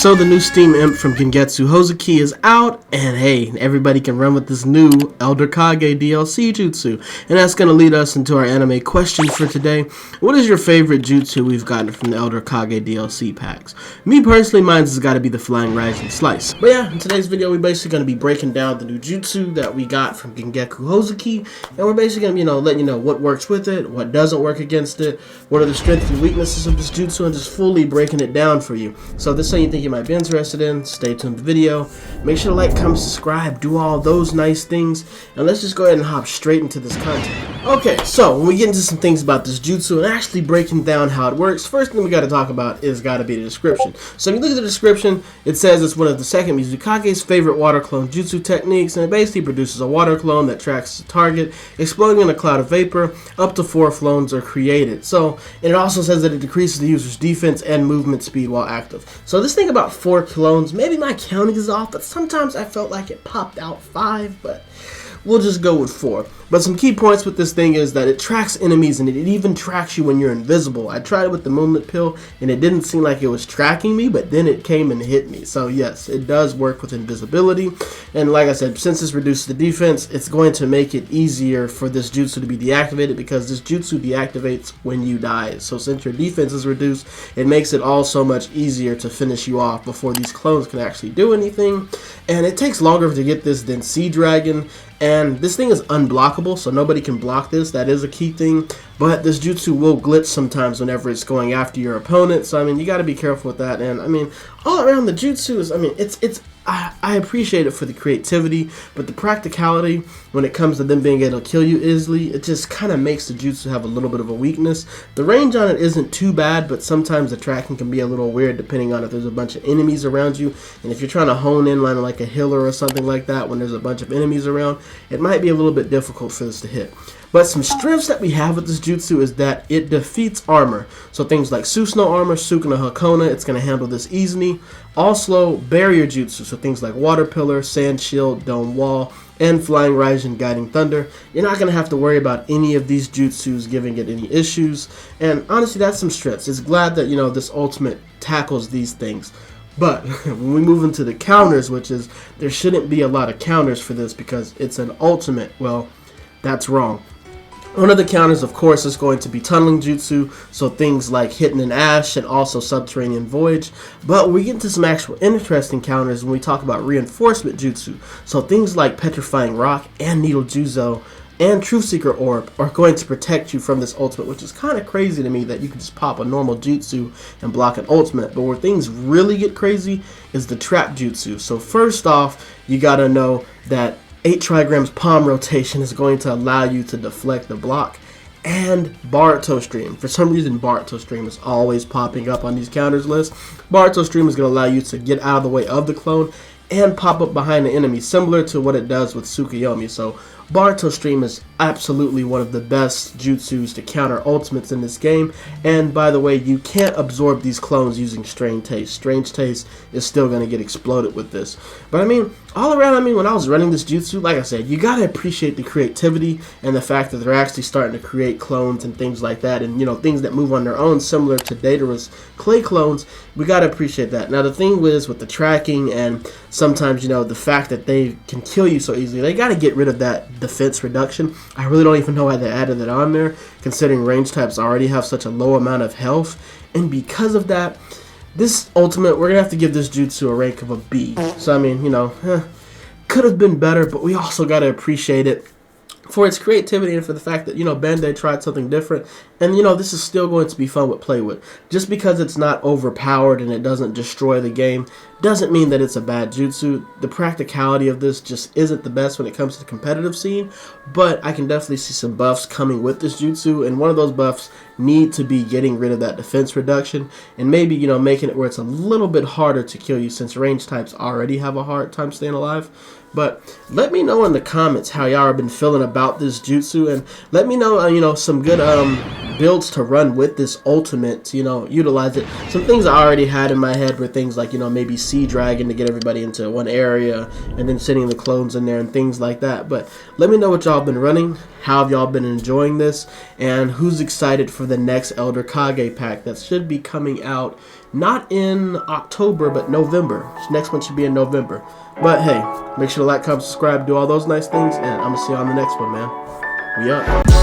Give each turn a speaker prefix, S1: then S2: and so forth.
S1: So the new Steamed Imp from Gengetsu Hozoki is out, and hey, everybody can run with this new Elder Kage DLC jutsu. And that's going to lead us into our anime question for today. What is your favorite jutsu we've gotten from the Elder Kage DLC packs? Me personally, mine's has got to be the Flying Rising Slice. But yeah, in today's video, we're basically going to be breaking down the new jutsu that we got from Gengetsu Hozoki, and we're basically going to be, letting you know what works with it, what doesn't work against it, what are the strengths and weaknesses of this jutsu, and just fully breaking it down for you. So if this is something you think you might be interested in, stay tuned to the video. Make sure to like, comment, subscribe, do all those nice things, and let's just go ahead and hop straight into this content. Okay, so when we get into some things about this jutsu and actually breaking down how it works, first thing we got to talk about is got to be the description. So if you look at the description, it says it's one of the second Mizukage's favorite water clone jutsu techniques, and it basically produces a water clone that tracks the target, exploding in a cloud of vapor. Up to 4 clones are created. So, and it also says that it decreases the user's defense and movement speed while active. So this thing about 4 clones, maybe my counting is off, but sometimes I felt like it popped out 5, but we'll just go with 4. But some key points with this thing is that it tracks enemies, and it even tracks you when you're invisible. I tried it with the Moonlit Pill, and it didn't seem like it was tracking me, but then it came and hit me. So yes, it does work with invisibility. And like I said, since this reduces the defense, it's going to make it easier for this jutsu to be deactivated, because this jutsu deactivates when you die. So since your defense is reduced, it makes it all so much easier to finish you off before these clones can actually do anything. And it takes longer to get this than Sea Dragon. And this thing is unblockable, so nobody can block this. That is a key thing. But this jutsu will glitch sometimes whenever it's going after your opponent. So, I mean, you got to be careful with that. And, I mean, all around the jutsu is, I mean, I appreciate it for the creativity, but the practicality when it comes to them being able to kill you easily, it just kind of makes the jutsu have a little bit of a weakness. The range on it isn't too bad, but sometimes the tracking can be a little weird depending on if there's a bunch of enemies around you. And if you're trying to hone in on like a healer or something like that when there's a bunch of enemies around, it might be a little bit difficult for this to hit. But some strengths that we have with this jutsu is that it defeats armor. So things like Susanoo armor, Sukuna Hakona, it's going to handle this easily. Also, barrier jutsu, so things like Water Pillar, Sand Shield, Dome Wall, and Flying Rising Guiding Thunder. You're not going to have to worry about any of these jutsus giving it any issues. And honestly, that's some strengths. It's glad that, this ultimate tackles these things. But when we move into the counters, which is, there shouldn't be a lot of counters for this because it's an ultimate, well, that's wrong. One of the counters, of course, is going to be tunneling jutsu, so things like Hidden in Ash and also Subterranean Voyage. But we get into some actual interesting counters when we talk about reinforcement jutsu. So things like Petrifying Rock and Needle Juzo and Truth Seeker Orb are going to protect you from this ultimate, which is kind of crazy to me that you can just pop a normal jutsu and block an ultimate. But where things really get crazy is the trap jutsu. So first off, you gotta know that 8 trigrams palm rotation is going to allow you to deflect the block. And Boruto Stream. For some reason, Boruto Stream is always popping up on these counters list. Boruto Stream is going to allow you to get out of the way of the clone and pop up behind the enemy, similar to what it does with Tsukuyomi. So Boruto Stream is absolutely one of the best jutsus to counter ultimates in this game. And by the way, you can't absorb these clones using Strange Taste. Strange Taste is still going to get exploded with this. But I mean, all around, when I was running this jutsu, like I said, you got to appreciate the creativity and the fact that they're actually starting to create clones and things like that. And, things that move on their own, similar to Datara's clay clones. We got to appreciate that. Now, the thing is with the tracking and sometimes, the fact that they can kill you so easily, they got to get rid of that defense reduction. I really don't even know why they added that on there, considering range types already have such a low amount of health. And because of that, this ultimate, we're going to have to give this jutsu a rank of a B. So, could have been better, but we also got to appreciate it for its creativity and for the fact that, Bandai tried something different. And, this is still going to be fun to play with. Just because it's not overpowered and it doesn't destroy the game doesn't mean that it's a bad jutsu. The practicality of this just isn't the best when it comes to the competitive scene, but I can definitely see some buffs coming with this jutsu, and one of those buffs need to be getting rid of that defense reduction and maybe, making it where it's a little bit harder to kill you since range types already have a hard time staying alive. But let me know in the comments how y'all have been feeling about this jutsu, and let me know, some good builds to run with this ultimate to, you know, utilize it. Some things I already had in my head were things like, you know, maybe Sea Dragon to get everybody into one area and then sending the clones in there and things like that. But let me know what y'all been running, how have y'all been enjoying this, and who's excited for the next Elder Kage pack that should be coming out not in October but November. This next one should be in November. But hey, make sure to like, comment, subscribe, do all those nice things, and I'm gonna see you on the next one, man. We up.